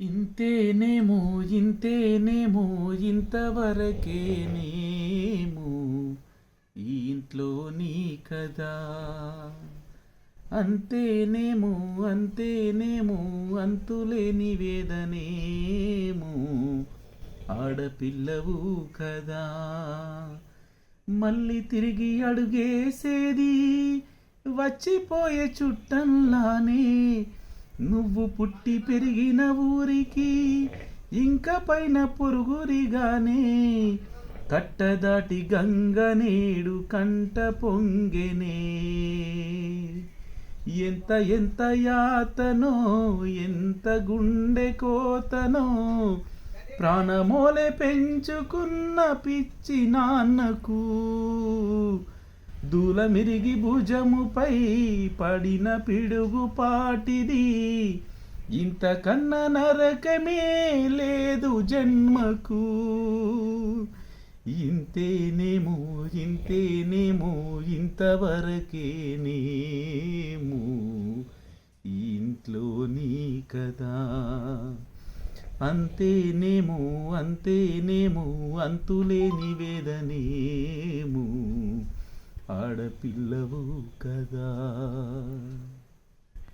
ఇంతేనేమో ఇంతేనేమో ఇంతవరకేనేమో ఈ ఇంట్లో నీ కదా. అంతేనేమో అంతేనేమో అంతులేని వేదనేమో ఆడపిల్లవు కదా. మళ్ళీ తిరిగి అడుగేసేది వచ్చిపోయే చుట్టంలానే, నువ్వు పుట్టి పెరిగిన ఊరికి ఇంకా పైన పొరుగురిగానే. కట్టదాటి గంగ నేడు కంట పొంగెనే. ఎంత ఎంత యాతనో ఎంత గుండె కోతనో, ప్రాణమోలే పెంచుకున్న పిచ్చి నాన్నకు దూలమిరిగి భుజముపై పడిన పిడుగు పాటిది. ఇంతకన్నా నరకమే లేదు జన్మకు. ఇంతేనేమో ఇంతేనేమో ఇంతవరకేనేమో ఇంట్లో నీ కదా. అంతేనేమో అంతేనేమో అంతులేని వేదనేమో ఆడపిల్లవు కదా.